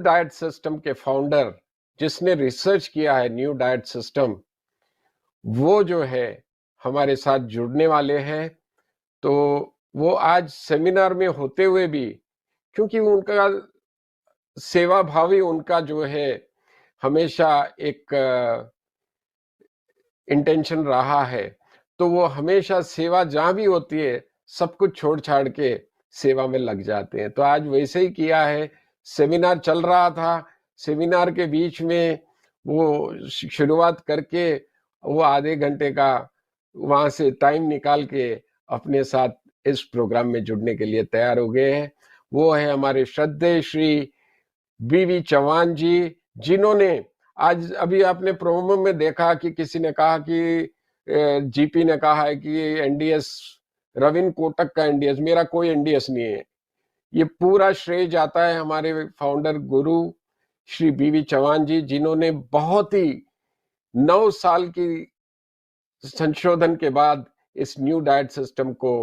Diet system के founder, जिसने research किया है न्यू डाइट सिस्टम, वो जो है हमारे साथ जुड़ने वाले हैं। तो वो आज सेमिनार में होते हुए भी, क्योंकि उनका सेवा भावी उनका जो है हमेशा एक इंटेंशन रहा है, तो वो हमेशा सेवा जहां भी होती है सब कुछ छोड़ छाड़ के सेवा में लग जाते हैं। तो आज वैसे ही किया है। सेमिनार चल रहा था, सेमिनार के बीच में वो शुरुआत करके वो आधे घंटे का वहां से टाइम निकाल के अपने साथ इस प्रोग्राम में जुड़ने के लिए तैयार हो गए हैं। वो है हमारे श्रद्धेय श्री बीवी चौहान जी, जिन्होंने आज अभी आपने प्रोमो में देखा कि किसी ने कहा कि जीपी ने कहा है कि एनडीएस रविंद्र कोटक का एनडीएस, मेरा कोई एनडीएस नहीं है। ये पूरा श्रेय जाता है हमारे फाउंडर गुरु श्री बीवी चौहान जी, जिन्होंने बहुत ही 9 साल की संशोधन के बाद इस न्यू डाइट सिस्टम को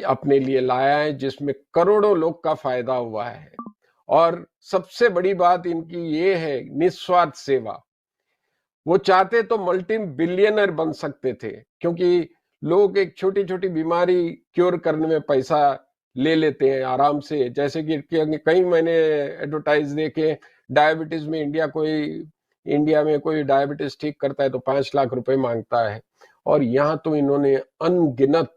अपने लिए लाया है, जिसमें करोड़ों लोग का फायदा हुआ है। और सबसे बड़ी बात इनकी ये है निस्वार्थ सेवा। वो चाहते तो मल्टी बिलियनर बन सकते थे, क्योंकि लोग एक छोटी छोटी बीमारी क्योर करने में पैसा ले लेते हैं आराम से। जैसे कि कई मैंने एडवर्टाइज देखे, डायबिटीज में इंडिया में कोई डायबिटीज ठीक करता है तो 5 लाख रुपए मांगता है, और यहाँ तो इन्होंने अनगिनत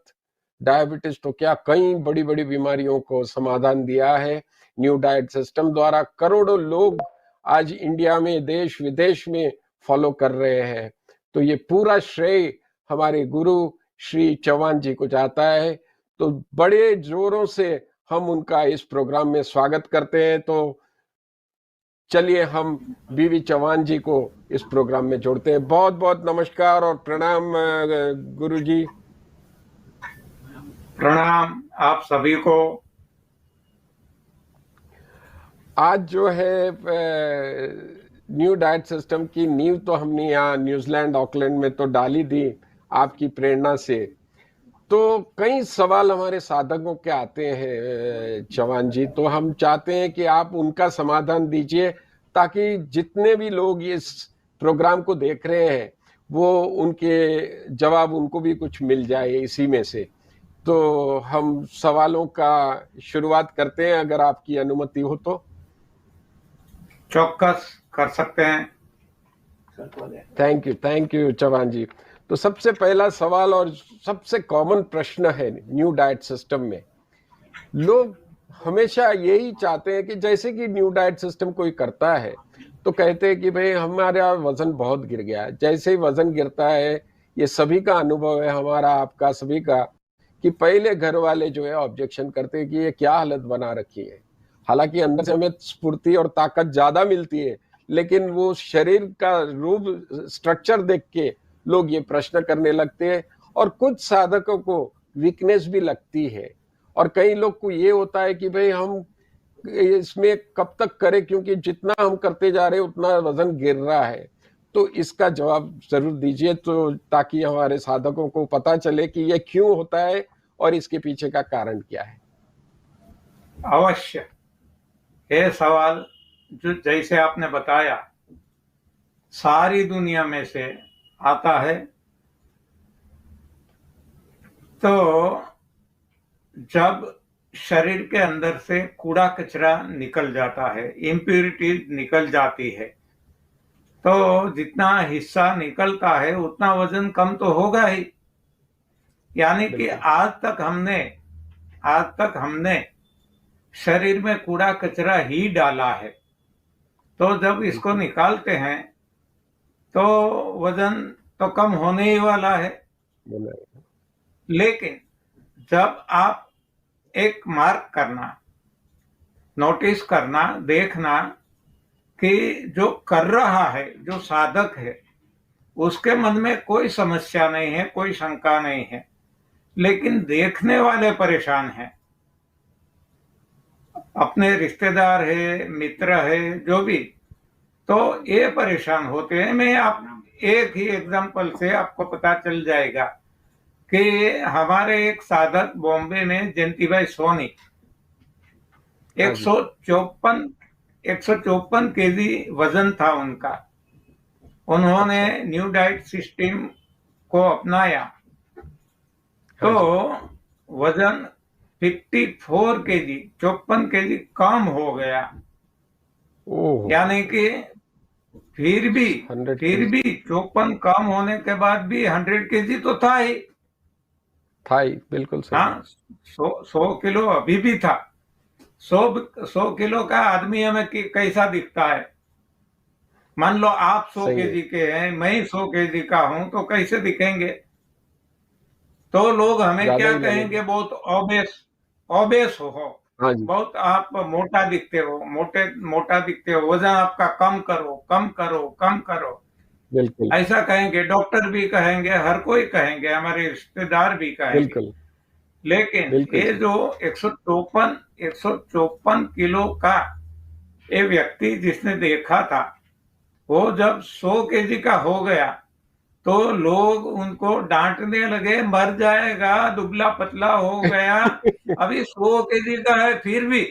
डायबिटीज तो क्या कई बड़ी बड़ी बीमारियों को समाधान दिया है न्यू डाइट सिस्टम द्वारा। करोड़ों लोग आज इंडिया में देश विदेश में फॉलो कर रहे हैं। तो ये पूरा श्रेय हमारे गुरु श्री चौहान जी को जाता है। तो बड़े जोरों से हम उनका इस प्रोग्राम में स्वागत करते हैं। तो चलिए हम बीवी चौहान जी को इस प्रोग्राम में जोड़ते हैं। बहुत बहुत नमस्कार और प्रणाम गुरु जी। प्रणाम आप सभी को। आज जो है न्यू डाइट सिस्टम की नींव तो हमने यहाँ न्यूजीलैंड ऑकलैंड में तो डाली थी आपकी प्रेरणा से। तो कई सवाल हमारे साधकों के आते हैं चौहान जी, तो हम चाहते हैं कि आप उनका समाधान दीजिए, ताकि जितने भी लोग इस प्रोग्राम को देख रहे हैं वो उनके जवाब उनको भी कुछ मिल जाए इसी में से। तो हम सवालों का शुरुआत करते हैं, अगर आपकी अनुमति हो तो। चौक्कस कर सकते हैं। थैंक यू चौहान जी। तो सबसे पहला सवाल और सबसे कॉमन प्रश्न है न्यू डाइट सिस्टम में, लोग हमेशा यही चाहते हैं कि जैसे कि न्यू डाइट सिस्टम कोई करता है तो कहते हैं कि भाई हमारा वजन बहुत गिर गया है। जैसे ही वजन गिरता है, ये सभी का अनुभव है, हमारा आपका सभी का, कि पहले घर वाले जो है ऑब्जेक्शन करते हैं कि ये क्या हालत बना रखी है। हालांकि अंदर से हमें स्फूर्ति और ताकत ज्यादा मिलती है, लेकिन वो शरीर का रूप स्ट्रक्चर देख के लोग ये प्रश्न करने लगते हैं। और कुछ साधकों को वीकनेस भी लगती है, और कई लोग को ये होता है कि भाई हम इसमें कब तक करें, क्योंकि जितना हम करते जा रहे हैं उतना वजन गिर रहा है। तो इसका जवाब जरूर दीजिए, तो ताकि हमारे साधकों को पता चले कि ये क्यों होता है और इसके पीछे का कारण क्या है। अवश्य। ये सवाल जो जैसे आपने बताया सारी दुनिया में से आता है, तो जब शरीर के अंदर से कूड़ा कचरा निकल जाता है, इम्प्यूरिटी निकल जाती है, तो जितना हिस्सा निकलता है उतना वजन कम तो होगा ही। यानी कि आज तक हमने शरीर में कूड़ा कचरा ही डाला है। तो जब इसको निकालते हैं तो वजन तो कम होने ही वाला है। लेकिन जब आप एक मार्क करना, नोटिस करना, देखना कि जो कर रहा है, जो साधक है, उसके मन में कोई समस्या नहीं है, कोई शंका नहीं है, लेकिन देखने वाले परेशान हैं। अपने रिश्तेदार है, मित्र है, जो भी, तो ये परेशान होते हैं। मैं आप एक ही एग्जांपल से आपको पता चल जाएगा कि हमारे एक साधक बॉम्बे में, जयंती भाई सोनी, 154 154 केजी वजन था उनका। उन्होंने अच्छा। न्यू डाइट सिस्टम को अपनाया तो हाँ जी। वजन 54 केजी 54 केजी कम हो गया। ओह, यानी कि फिर भी 100 केजी 54 कम होने के बाद भी 100 केजी तो था ही। था ही, बिल्कुल सही है। हाँ, 100 किलो अभी भी था। 100 किलो का आदमी हमें कैसा दिखता है? मान लो आप 100 सही है। केजी के हैं, मैं ही 100 केजी का हूं, तो कैसे दिखेंगे? तो लोग हमें ज्यादा क्या ही कहेंगे? लगेगा। बहुत ओबेस ओबेस हो, हाँ जी। बहुत आप मोटा दिखते हो, मोटा दिखते हो, वजन आपका कम करो, कम करो, कम करो, बिल्कुल। ऐसा कहेंगे। डॉक्टर भी कहेंगे, हर कोई कहेंगे, हमारे रिश्तेदार भी कहेंगे। बिल्कुल। लेकिन बिल्कुल ये सही। जो 154 किलो का ये व्यक्ति जिसने देखा था, वो जब 100 केजी का हो गया तो लोग उनको डांटने लगे, मर जाएगा, दुबला पतला हो गया, अभी 100 केजी का है फिर भी।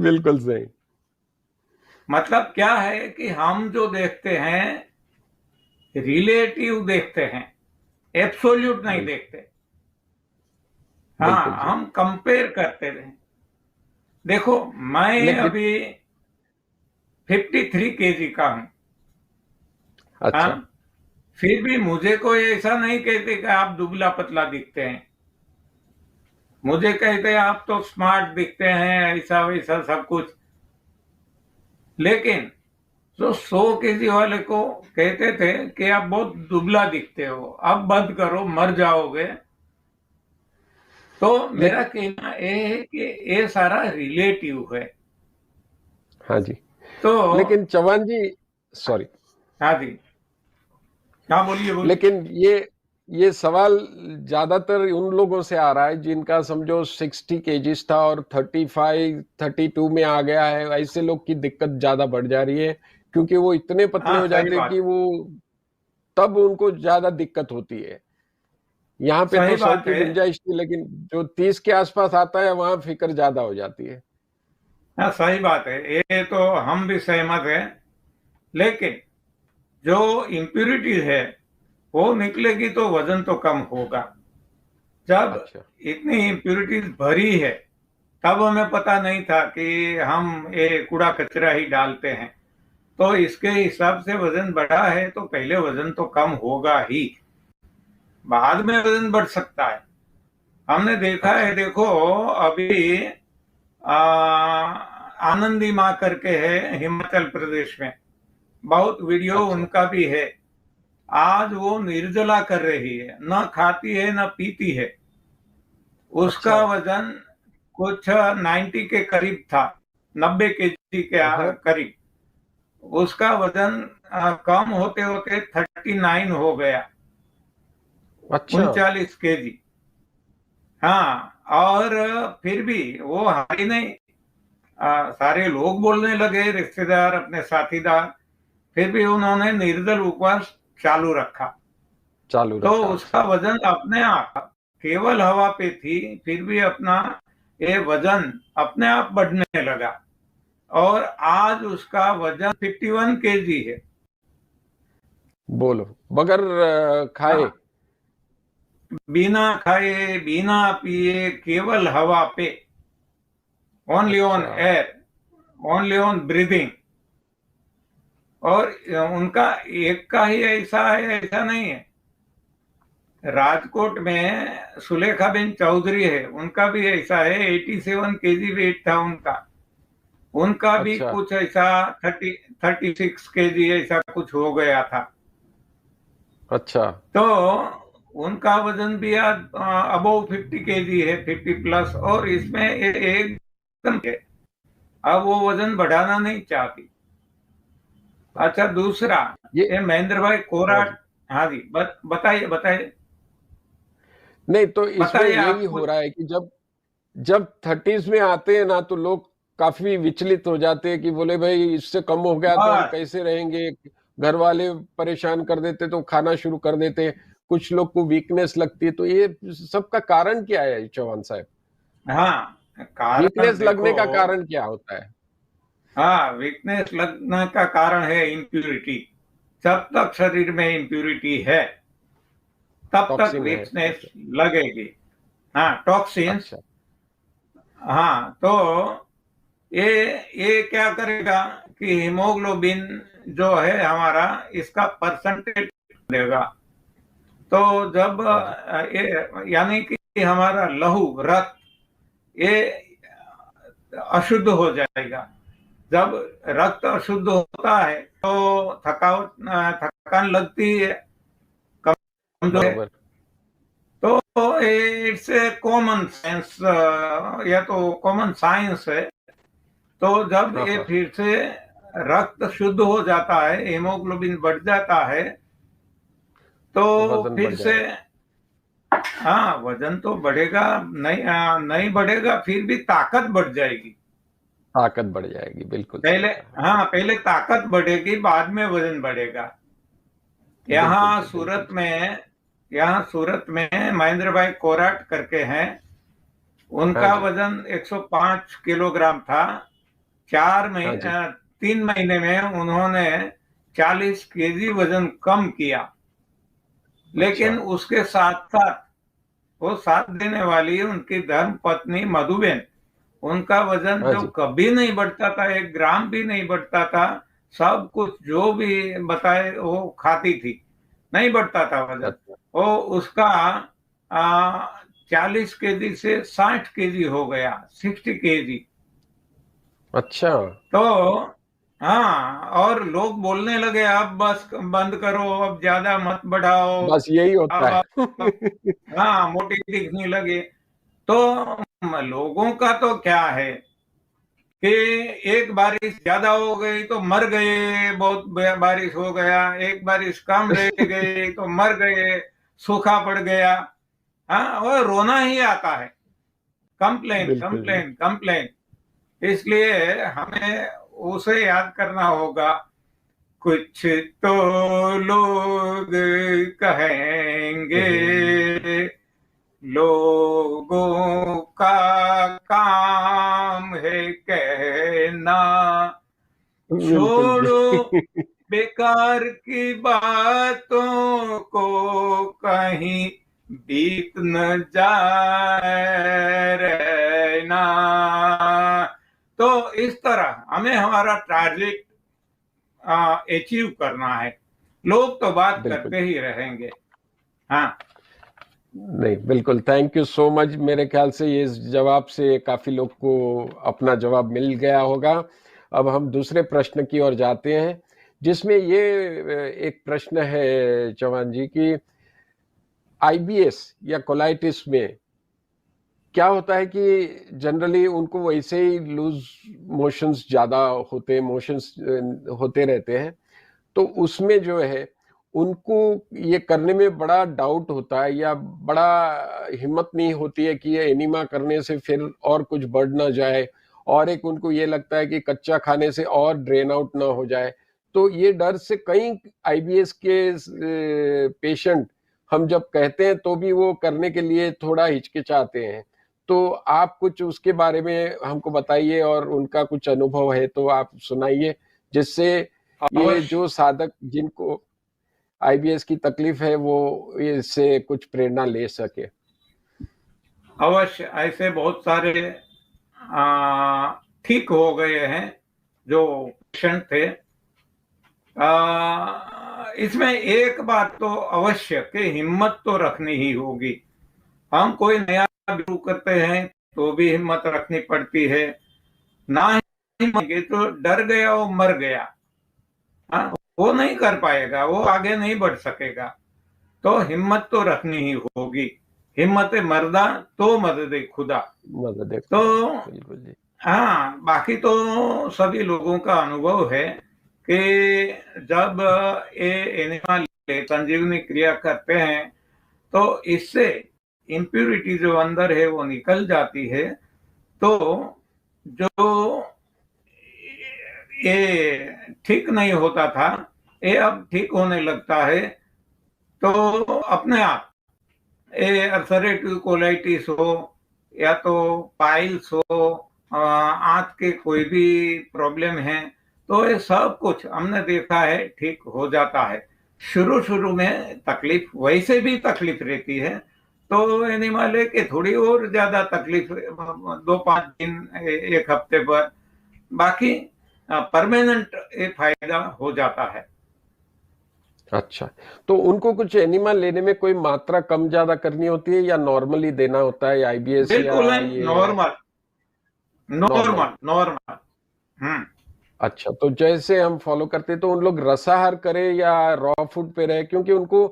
बिल्कुल सही। मतलब क्या है कि हम जो देखते हैं, रिलेटिव देखते हैं, एब्सोल्यूट हाँ नहीं जी। देखते। बिल्कुल हाँ, सही। हम कंपेयर करते हैं। देखो, मैं लेकिन अभी 53 केजी का हूं। अच्छा। हाँ, फिर भी मुझे कोई ऐसा नहीं कहते कि आप दुबला पतला दिखते हैं। मुझे कहते हैं आप तो स्मार्ट दिखते हैं, ऐसा वैसा सब कुछ। लेकिन जो 100 केजी वाले को कहते थे कि आप बहुत दुबला दिखते हो, अब बंद करो, मर जाओगे। तो मेरा लेकिन कहना ये है कि ये सारा रिलेटिव है। हाँ जी। तो लेकिन चौहान जी, सॉरी, हाँ जी, हाँ बोलिए बोलिए। लेकिन ये सवाल ज्यादातर उन लोगों से आ रहा है जिनका समझो 60 केजीज था और 35 32 में आ गया है। ऐसे लोग की दिक्कत ज्यादा बढ़ जा रही है, क्योंकि वो इतने पतले हाँ, हो सही जाते हैं कि बात, वो तब उनको ज्यादा दिक्कत होती है। यहाँ पे तो सही 100 बात की है। गुंजाइश थी, लेकिन जो 30 के आसपास आता है वहां फिक्र ज्यादा हो जाती है। हाँ, सही बात है, ये तो हम भी सहमत हैं। लेकिन जो इम्प्यूरिटी है वो निकलेगी तो वजन तो कम होगा। जब अच्छा। इतनी इम्प्यूरिटीज भरी है, तब हमें पता नहीं था कि हम ये कूड़ा कचरा ही डालते हैं। तो इसके हिसाब से वजन बढ़ा है तो पहले वजन तो कम होगा ही, बाद में वजन बढ़ सकता है। हमने देखा है, अच्छा। देखो अभी आनंदी माँ करके है हिमाचल प्रदेश में, बहुत वीडियो अच्छा। उनका भी है। आज वो निर्जला कर रही है, न खाती है न पीती है। अच्छा। उसका वजन कुछ 90 के करीब था, 90 केजी के हाँ। करीब। उसका वजन कम होते होते 39 हो गया, अच्छा। 39 केजी। हाँ, और फिर भी वो हारी नहीं। सारे लोग बोलने लगे, रिश्तेदार, अपने साथीदार, फिर भी उन्होंने निर्जल उपवास चालू रखा। चालू तो रखा। उसका अच्छा। वजन अपने आप, केवल हवा पे थी, फिर भी अपना ये वजन अपने आप बढ़ने लगा। और आज उसका वजन 51 केजी है। बोलो, बगैर खाए। हाँ, बिना खाए बिना पिए, केवल हवा पे, ओनली ऑन अच्छा। Air, only on breathing. और उनका एक का ही ऐसा है ऐसा नहीं है। राजकोट में सुलेखाबेन चौधरी है, उनका भी ऐसा है, 87 केजी वेट था उनका। उनका भी अच्छा। कुछ ऐसा 36 केजी ऐसा कुछ हो गया था। अच्छा। तो उनका वजन भी आज अबोव 50 केजी है, 50 प्लस। और इसमें एकदम है, अब वो वजन बढ़ाना नहीं चाहती। अच्छा, अच्छा। दूसरा, ये ये महेंद्र भाई हाँ कोराट। जी। हाँ जी, बताइए बताइए। नहीं, तो इसमें बताइए यही आप हो कुछ। रहा है कि जब जब 30s में आते हैं ना, तो लोग काफी विचलित हो जाते हैं कि बोले भाई इससे कम हो गया तो हम बस, कैसे रहेंगे। घर वाले परेशान कर देते तो खाना शुरू कर देते। कुछ लोग को वीकनेस लगती है। तो ये सबका कारण क्या है चौहान साहब? हाँ, कारण वीकनेस लगने देखो, का कारण क्या होता है? हाँ, वीकनेस लगने का कारण है इम्प्यूरिटी। जब तक शरीर में इम्प्यूरिटी है तब तक टॉक्सिन है वीकनेस जैसे। लगेगी। हाँ, टॉक्सिन्स। अच्छा। हाँ, तो ये ये क्या करेगा कि हीमोग्लोबिन जो है हमारा, इसका परसेंटेज देगा। तो जब हाँ जी। ये यानी कि हमारा लहू, रक्त, ये अशुद्ध हो जाएगा। जब रक्त अशुद्ध होता है तो थकावट, थकान लगती है, कमजोर है। बरोबर। तो इट्स ए कॉमन सेंस, या तो कॉमन साइंस है। तो जब हाँ ये हाँ। फिर से रक्त शुद्ध हो जाता है, हेमोग्लोबिन बढ़ जाता है, तो तो वजन फिर बढ़ से, जाएगा। हाँ, वजन तो बढ़ेगा। नहीं, नहीं बढ़ेगा, फिर भी ताकत बढ़ जाएगी। ताकत बढ़ जाएगी, बिल्कुल सही पहले, कहा। हाँ, पहले ताकत बढ़ेगी, बाद में वजन बढ़ेगा। बिल्कुल यहाँ जी, बिल्कुल सूरत जी। में यहाँ सूरत में महेंद्र भाई कोराट करके हैं। हाँ उनका जी। वजन 105 किलोग्राम था। चार हाँ महीने जी। 3 महीने में उन्होंने 40 केजी वजन कम किया। अच्छा। लेकिन उसके साथ साथ वो साथ देने वाली उनकी धर्म पत्नी मधुबेन, उनका वजन हाँ जो जी। कभी नहीं बढ़ता था, 1 ग्राम भी नहीं बढ़ता था। सब कुछ जो भी बताए वो खाती थी, नहीं बढ़ता था वजन। अच्छा। वो उसका 40 केजी से 60 केजी हो गया, 60 केजी। अच्छा। तो हाँ, और लोग बोलने लगे अब बस बंद करो, अब ज्यादा मत बढ़ाओ। बस यही होता अब आप, है। हाँ, मोटी दिखने लगे। तो लोगों का तो क्या है कि एक बारिश ज्यादा हो गई तो मर गए, बहुत बारिश हो गया, एक बारिश कम रह गई तो मर गए, सूखा पड़ गया। हाँ, और रोना ही आता है। कंप्लेन, बिल्कुल जी। Complain, complain. इसलिए हमें उसे याद करना होगा। कुछ तो लोग कहेंगे, कहेंगे। लोगों का काम है कहना, बिल्कुल जी। छोड़ो बेकार की बातों को, कहीं बीत न जाए रहना। तो इस तरह हमें हमारा टारगेट अचीव करना है। लोग तो बात बिल्कुल। करते ही रहेंगे। हाँ, नहीं, बिल्कुल, थैंक यू सो मच। मेरे ख्याल से ये जवाब से काफी लोग को अपना जवाब मिल गया होगा। अब हम दूसरे प्रश्न की ओर जाते हैं, जिसमें ये एक प्रश्न है चौहान जी की, आईबीएस या कोलाइटिस में क्या होता है कि जनरली उनको वैसे ही लूज मोशंस ज्यादा होते हैं, मोशंस होते रहते हैं, तो उसमें जो है उनको ये करने में बड़ा डाउट होता है या बड़ा हिम्मत नहीं होती है कि ये एनीमा करने से फिर और कुछ बढ़ ना जाए, और एक उनको ये लगता है कि कच्चा खाने से और ड्रेन आउट ना हो जाए। तो ये डर से कई आईबीएस के पेशेंट हम जब कहते हैं तो भी वो करने के लिए थोड़ा हिचकिचाते हैं। तो आप कुछ उसके बारे में हमको बताइए, और उनका कुछ अनुभव है तो आप सुनाइए, जिससे ये अवश्य, जो साधक जिनको आईबीएस की तकलीफ है वो इससे कुछ प्रेरणा ले सके। अवश्य। ऐसे बहुत सारे ठीक हो गए हैं जो पेशेंट थे। इसमें एक बात तो अवश्य कि हिम्मत तो रखनी ही होगी। हम कोई नया शुरू करते हैं तो भी हिम्मत रखनी पड़ती है। ना ही मांगे तो डर गया वो मर गया। हाँ, वो नहीं कर पाएगा, वो आगे नहीं बढ़ सकेगा। तो हिम्मत तो रखनी ही होगी। हिम्मत मर्दा तो मदद खुदा। मदद तो खुदा। बिल्कुल जी। हाँ, बाकी तो सभी लोगों का अनुभव है कि जब ये एनिमल संजीवनी क्रिया करते हैं तो इससे इम्प्यूरिटी जो अंदर है वो निकल जाती है। तो जो ये ठीक नहीं होता था, ये अब ठीक होने लगता है। तो अपने आप, ये अल्सरेटिव कोलाइटिस हो या तो पाइल्स हो आंत के कोई भी प्रॉब्लम है, तो ये सब कुछ हमने देखा है ठीक हो जाता है। शुरू शुरू में तकलीफ, वैसे भी तकलीफ रहती है, तो एनिमल है कि थोड़ी और ज्यादा तकलीफ 2-5 दिन, एक हफ्ते पर, बाकी परमानेंट ये फायदा हो जाता है। अच्छा, तो उनको कुछ एनिमल लेने में कोई मात्रा कम ज्यादा करनी होती है या नॉर्मली देना होता है, आईबीएस या बिल्कुल नहीं, ये नॉर्मल नॉर्मल? Normal normal. हम्म। अच्छा, तो जैसे हम फॉलो करते हैं तो उन लोग रसाहार करें या रॉ फूड पे रहे, क्योंकि उनको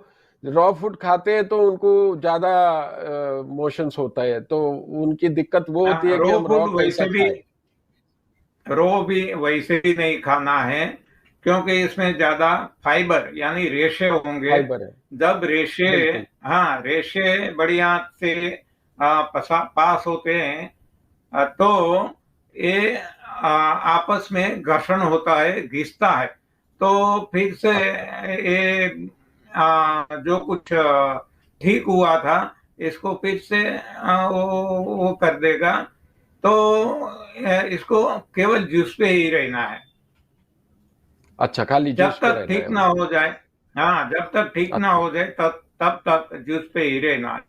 रॉ फूड खाते हैं तो उनको ज्यादा मोशंस होता है, तो उनकी दिक्कत वो होती है कि रो हम रॉ फूड कैसा वैसे भी, खाएं। रो भी वैसे भी नहीं खाना है, क्योंकि इसमें ज्यादा फाइबर यानी रेशे होंगे। फाइबर है। जब रेशे, बिल्कुल। हाँ, रेशे बढ़िया से पास होते हैं, तो ये आपस में घर्षण होता है, घिसता है, तो फिर से अच्छा। ये जो कुछ ठीक हुआ था, इसको फिर से वो कर देगा। तो इसको केवल जूस पे ही रहना है, अच्छा, खाली जब जूस पे तक रहना है ठीक ना उनको। हो जाए। हाँ, जब तक ठीक ना अच्छा। हो जाए तब तब तक जूस पे ही रहना है।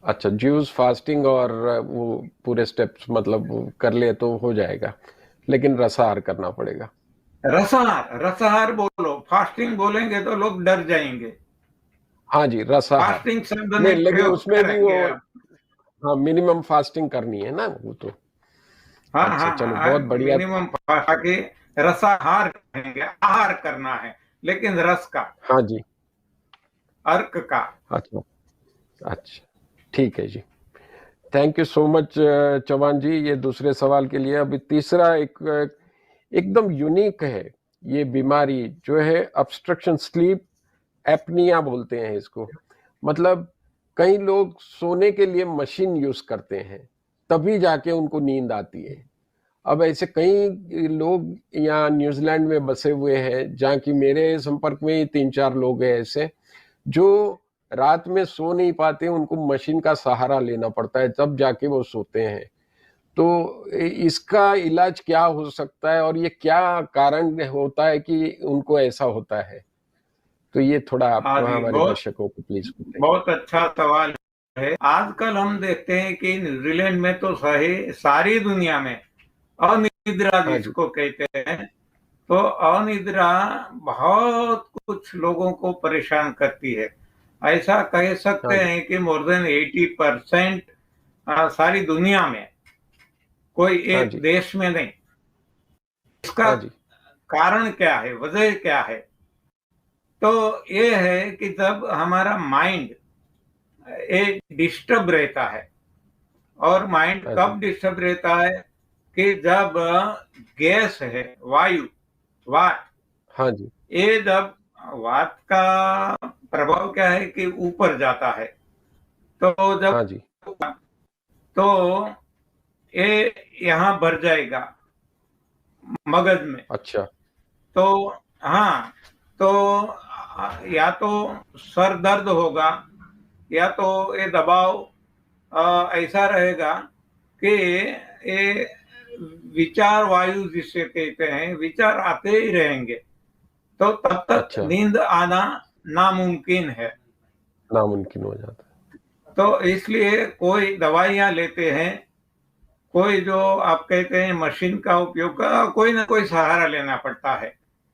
अच्छा, जूस फास्टिंग और वो पूरे स्टेप्स मतलब वो कर ले तो हो जाएगा, लेकिन रसाहार करना पड़ेगा। रसाहार, रसाहार बोलो, फास्टिंग बोलेंगे तो लोग डर जाएंगे। हाँ जी, रसाहार। फास्टिंग शब्द नहीं, नहीं लेकिन प्रयोग उसमें भी वो, करेंगे अब। हाँ, मिनिमम फास्टिंग करनी है ना वो तो। हाँ अच्छा, चलो हाँ, बहुत बढ़िया। मिनिमम के रसाहार करेंगे, आहार करना है, लेकिन रस का, हाँ जी। अर्क का। अच्छा। अच्छा, ठीक है जी। Thank you so much Chauhan ji, ये दूसरे सवाल के लिए। अभी तीसरा एक एकदम यूनिक है ये बीमारी, जो है ऑब्स्ट्रक्शन स्लीप एपनिया बोलते हैं इसको। मतलब कई लोग सोने के लिए मशीन यूज करते हैं, तभी जाके उनको नींद आती है। अब ऐसे कई लोग यहाँ न्यूजीलैंड में बसे हुए हैं, जहाँ की मेरे संपर्क में ही 3-4 लोग हैं ऐसे, जो रात में सो नहीं पाते, उनको मशीन का सहारा लेना पड़ता है तब जाके वो सोते हैं। तो इसका इलाज क्या हो सकता है और ये क्या कारण होता है कि उनको ऐसा होता है? तो ये थोड़ा आप हाँ जी, हमारे बहुत दर्शकों को प्लीज बताइए। बहुत अच्छा सवाल है। आजकल हम देखते हैं कि न्यूजीलैंड में तो सही सारी दुनिया में अनिद्रा हाँ जी। जिसको कहते हैं, तो अनिद्रा बहुत कुछ लोगों को परेशान करती है। ऐसा कह हाँ सकते जी। हैं कि मोर देन 80% सारी दुनिया में, कोई हाँ एक जी। देश में नहीं। इसका हाँ जी। कारण क्या है, वजह क्या है? तो ये है कि जब हमारा माइंड एक डिस्टर्ब रहता है, और माइंड हाँ जी। कब डिस्टर्ब रहता है? कि जब गैस है, वायु, वात, हाँ जी। ये जब, वात का प्रभाव क्या है कि ऊपर जाता है, तो जब, हाँ जी। तो ये यहाँ भर जाएगा मगज में। अच्छा। तो हाँ, तो या तो सर दर्द होगा, या तो ये दबाव ऐसा रहेगा कि ये विचार वायु जिसे कहते हैं, विचार आते ही रहेंगे, तो तब तक अच्छा, नींद आना नामुमकिन है। नामुमकिन हो जाता तो इसलिए कोई दवाइयां लेते हैं, कोई जो आप कहते हैं मशीन का उपयोग कर, कोई ना कोई सहारा लेना पड़ता है। है,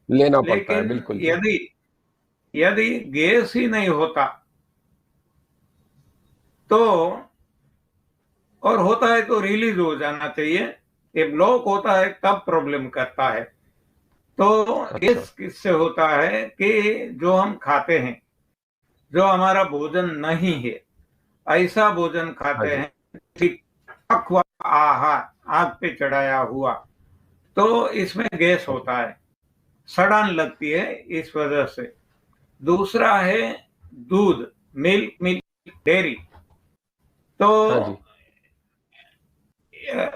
लेना पड़ता है, लेकिन बिल्कुल जी। यदि यदि गैस ही नहीं होता, तो, और होता है तो रिलीज हो जाना चाहिए, ये ब्लॉक होता है तब प्रॉब्लम करता है। तो अच्छा। गैस किससे होता है कि जो हम खाते हैं, जो हमारा भोजन नहीं है, ऐसा भोजन हाँ खाते जी। हैं, ठीक, पकवा आहार, आग पे चढ़ाया हुआ, तो इसमें गैस हाँ जी। होता है, सड़न लगती है इस वजह से। दूसरा है दूध, मिल्क, मिल्क डेयरी, तो हाँ जी।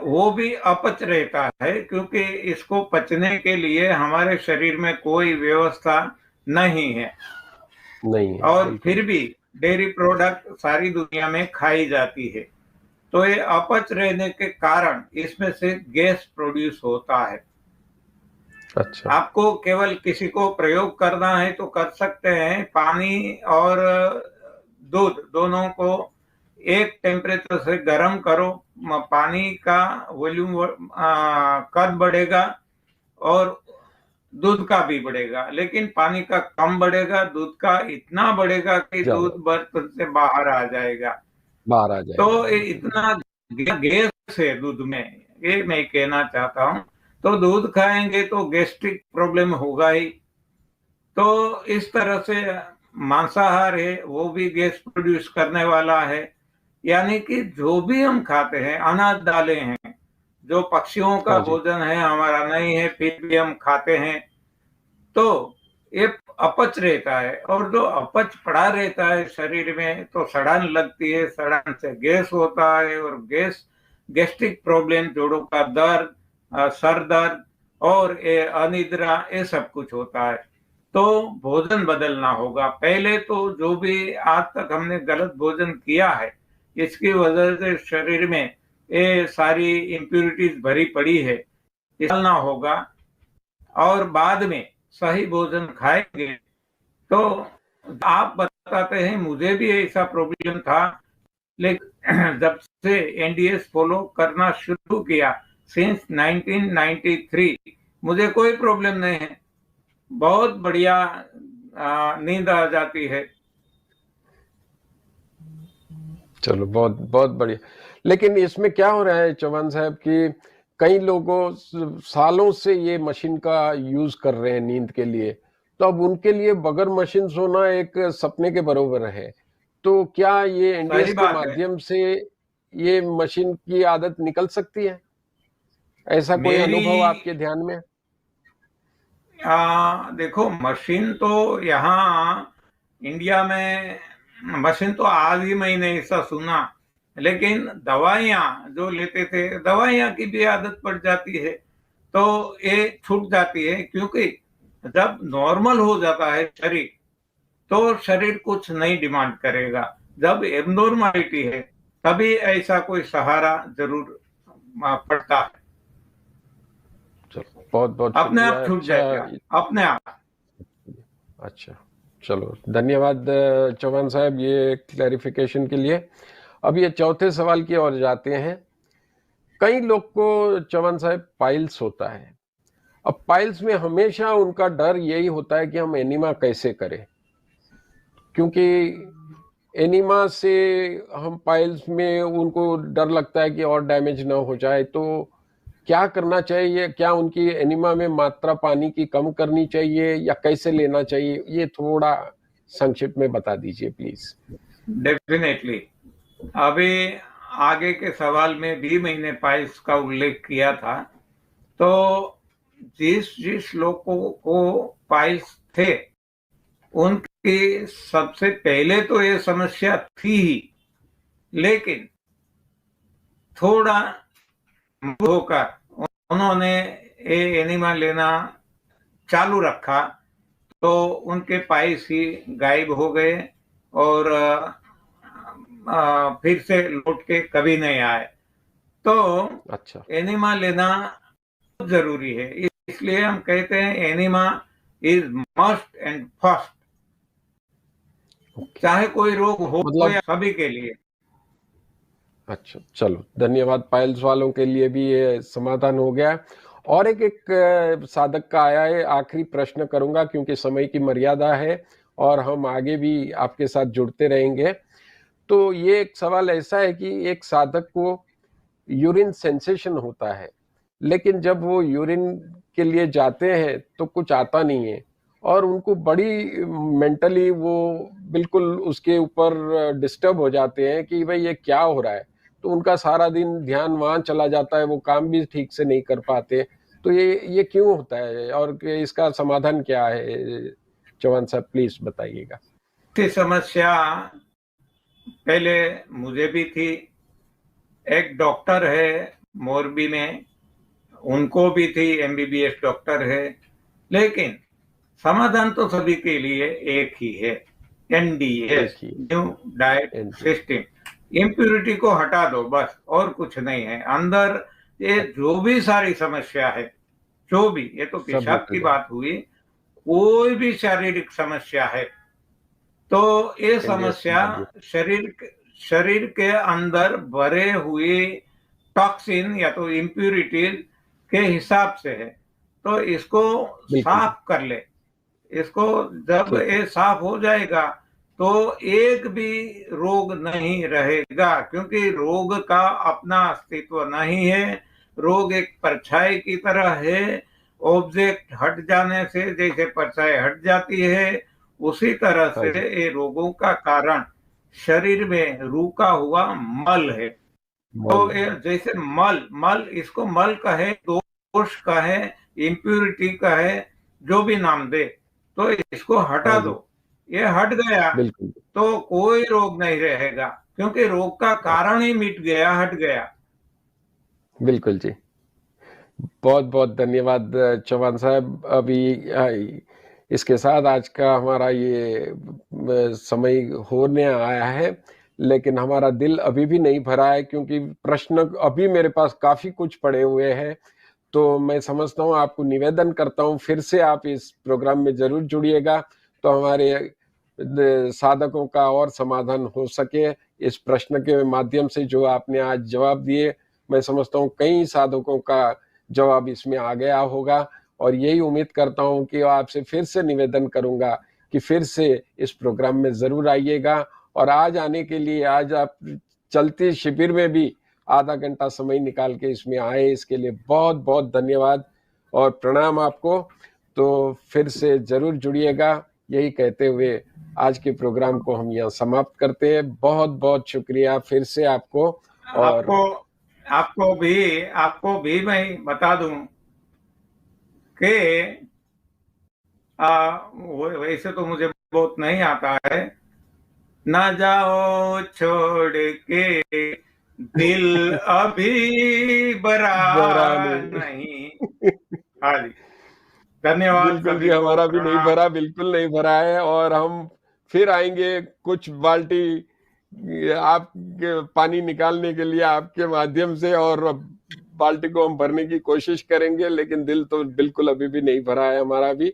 वो भी अपच रहता है, क्योंकि इसको पचने के लिए हमारे शरीर में कोई व्यवस्था नहीं है। नहीं है, और बिल्कुल। फिर भी डेयरी प्रोडक्ट सारी दुनिया में खाई जाती है। तो ये अपच रहने के कारण इसमें से गैस प्रोड्यूस होता है। अच्छा। आपको केवल किसी को प्रयोग करना है तो कर सकते हैं। पानी और दूध दोनों को एक टेम्परेचर से गर्म करो, पानी का वॉल्यूम कद बढ़ेगा और दूध का भी बढ़ेगा, लेकिन पानी का कम बढ़ेगा, दूध का इतना बढ़ेगा कि ज्यादा दूध बर्तन से बाहर आ जाएगा। बाहर आ तो जाएगा। इतना गैस है दूध में, ये मैं कहना चाहता हूँ। तो दूध खाएंगे तो गैस्ट्रिक प्रॉब्लम होगा ही। तो इस तरह से मांसाहार है वो भी गैस प्रोड्यूस करने वाला है। यानी कि जो भी हम खाते हैं, अनाज दालें हैं, जो पक्षियों का हाँ जी। भोजन है, हमारा नहीं है, फिर भी हम खाते हैं, तो ये अपच रहता है। और जो अपच पड़ा रहता है शरीर में तो सड़न लगती है, सड़न से गैस होता है, और गैस्ट्रिक प्रॉब्लम, जोड़ों का दर्द, सर दर्द और ये अनिद्रा, ये सब कुछ होता है। तो भोजन बदलना होगा। पहले तो जो भी आज तक हमने गलत भोजन किया है, इसकी वजह से शरीर में ये सारी इम्प्यूरिटीज भरी पड़ी है, निकालना होगा। और बाद में सही भोजन खाएंगे तो आप बताते हैं मुझे भी ऐसा प्रॉब्लम था, लेकिन जब से एनडीएस फॉलो करना शुरू किया सिंस 1993, मुझे कोई प्रॉब्लम नहीं है। बहुत बढ़िया नींद आ जाती है। चलो, बहुत बहुत बढ़िया। लेकिन इसमें क्या हो रहा है चौहान साहब कि कई लोगों सालों से ये मशीन का यूज कर रहे हैं नींद के लिए, तो अब उनके लिए बगैर मशीन सोना एक सपने के बराबर है। तो क्या ये सही एनडीएस के बात है। माध्यम से ये मशीन की आदत निकल सकती है? ऐसा कोई मेरी अनुभव आपके ध्यान में? देखो, मशीन तो यहाँ इंडिया में मशीन तो आज ही मैंने ऐसा सुना, लेकिन दवाइयाँ जो लेते थे, दवाइयाँ की भी आदत पड़ जाती है, तो ये छूट जाती है। क्योंकि जब नॉर्मल हो जाता है शरीर, तो शरीर कुछ नहीं डिमांड करेगा। जब एबनॉर्मलिटी है, तभी ऐसा कोई सहारा जरूर पड़ता है। चलो, बहुत बहुत अपने शुक्रिया। आप छूट अच्छा। जाएगा, अपने आप। अच्छा, चलो, धन्यवाद चौहान साहब ये क्लैरिफिकेशन के लिए। अब ये चौथे सवाल की ओर जाते हैं। कई लोग को चौहान साहब पाइल्स होता है। अब पाइल्स में हमेशा उनका डर यही होता है कि हम एनीमा कैसे करें, क्योंकि एनीमा से हम पाइल्स में उनको डर लगता है कि और डैमेज ना हो जाए। तो क्या करना चाहिए? क्या उनकी एनीमा में मात्रा पानी की कम करनी चाहिए या कैसे लेना चाहिए? ये थोड़ा संक्षिप्त में बता दीजिए प्लीज। डेफिनेटली। अभी आगे के सवाल में भी मैंने पाइल्स का उल्लेख किया था। तो जिस जिस लोगों को पाइल्स थे, उनकी सबसे पहले तो ये समस्या थी ही, लेकिन थोड़ा होकर उन्होंने ये एनिमा लेना चालू रखा, तो उनके पाइल्स ही गायब हो गए और फिर से लौट के कभी नहीं आए। तो अच्छा। एनिमा लेना बहुत जरूरी है। इसलिए हम कहते हैं enema is must and first, okay. चाहे कोई रोग हो मतलब या सभी के लिए। अच्छा, चलो, धन्यवाद। पाइल्स वालों के लिए भी ये समाधान हो गया। और एक साधक का आया है, आखिरी प्रश्न करूंगा क्योंकि समय की मर्यादा है और हम आगे भी आपके साथ जुड़ते रहेंगे। तो ये एक सवाल ऐसा है कि एक साधक को यूरिन सेंसेशन होता है, लेकिन जब वो यूरिन के लिए जाते हैं तो कुछ आता नहीं है और उनको बड़ी मेंटली वो बिल्कुल उसके ऊपर डिस्टर्ब हो जाते हैं कि भाई ये क्या हो रहा है। तो उनका सारा दिन ध्यान वहां चला जाता है, वो काम भी ठीक से नहीं कर पाते। तो ये क्यों होता है और इसका समाधान क्या है? चौहान साहब प्लीज बताइएगा। थी समस्या, पहले मुझे भी थी। एक डॉक्टर है मोरबी में, उनको भी थी, एमबीबीएस डॉक्टर है। लेकिन समाधान तो सभी के लिए एक ही है, एक एनडीएस, ही new diet NDS. System. Impurity को हटा दो, बस और कुछ नहीं है अंदर। ये जो भी सारी समस्या है, जो भी, ये तो सब पेशाब निकल की जाए। बात हुई, कोई भी शारीरिक समस्या है तो ये कंजेशन समस्या बॉडी। शरीर के अंदर भरे हुए टॉक्सिन या तो इम्प्यूरिटीज के हिसाब से है। तो इसको बिल्कुल जी। साफ कर ले। इसको जब ठीक है। ये साफ हो जाएगा तो एक भी रोग नहीं रहेगा, क्योंकि रोग का अपना अस्तित्व नहीं है। रोग एक परछाई की तरह है। ऑब्जेक्ट हट जाने से जैसे परछाई हट जाती है, उसी तरह हाँ से जी। ये रोगों का कारण शरीर में रुका हुआ मल है। तो मॉल ये है। जैसे मल मल इसको मल कहे, दोष कहे, इम्प्यूरिटी कहे, जो भी नाम दे, तो इसको हाँ हटा दो। जी। ये हट गया बिल्कुल। तो कोई रोग नहीं रहेगा, क्योंकि रोग का कारण ही मिट गया, हट गया। बिल्कुल जी। बहुत बहुत धन्यवाद चौहान साहब। अभी इसके साथ आज का हमारा ये समय होने आया है, लेकिन हमारा दिल अभी भी नहीं भरा है, क्योंकि प्रश्न अभी मेरे पास काफी कुछ पड़े हुए हैं। तो मैं समझता हूँ, आपको निवेदन करता हूँ, फिर से आप इस प्रोग्राम में जरूर जुड़िएगा, तो हमारे साधकों का और समाधान हो सके। इस प्रश्न के माध्यम से जो आपने आज जवाब दिए, मैं समझता हूँ कई साधकों का जवाब इसमें आ गया होगा। और यही उम्मीद करता हूं कि आपसे फिर से निवेदन करूंगा कि फिर से इस प्रोग्राम में जरूर आइएगा। और आज आने के लिए, आज आप चलती शिविर में भी आधा घंटा समय निकाल के इसमें आए, इसके लिए बहुत बहुत धन्यवाद और प्रणाम आपको। तो फिर से जरूर जुड़िएगा, यही कहते हुए आज के प्रोग्राम को हम यहाँ समाप्त करते हैं। बहुत बहुत शुक्रिया फिर से आपको। आपको और आपको भी मैं बता दूं कि वैसे तो मुझे बहुत नहीं आता है। ना जाओ छोड़ के दिल अभी भरा भरा नहीं। नहीं। हाँ जी, धन्यवाद बिल्कुल जी, सभी को, हमारा भी नहीं प्रणाम। भरा, बिल्कुल नहीं भरा है। और हम फिर आएंगे कुछ बाल्टी आपके पानी निकालने के लिए आपके माध्यम से, और बाल्टी को हम भरने की कोशिश करेंगे, लेकिन दिल तो बिल्कुल अभी भी नहीं भरा है हमारा भी।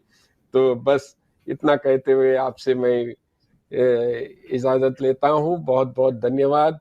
तो बस इतना कहते हुए आपसे मैं इजाजत लेता हूँ। बहुत बहुत धन्यवाद।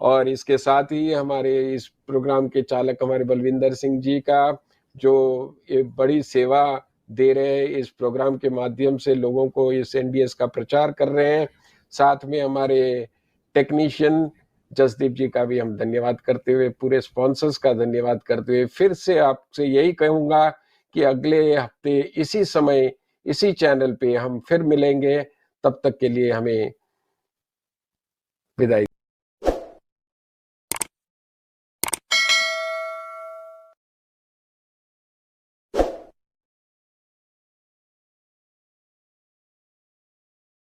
और इसके साथ ही हमारे इस प्रोग्राम के चालक हमारे बलविंदर सिंह जी का, जो ये बड़ी सेवा दे रहे हैं, इस प्रोग्राम के माध्यम से लोगों को इस एनडीएस का प्रचार कर रहे हैं। साथ में हमारे टेक्नीशियन जसदीप जी का भी हम धन्यवाद करते हुए, पूरे स्पॉन्सर्स का धन्यवाद करते हुए, फिर से आपसे यही कहूंगा कि अगले हफ्ते इसी समय इसी चैनल पे हम फिर मिलेंगे। तब तक के लिए हमें विदाई।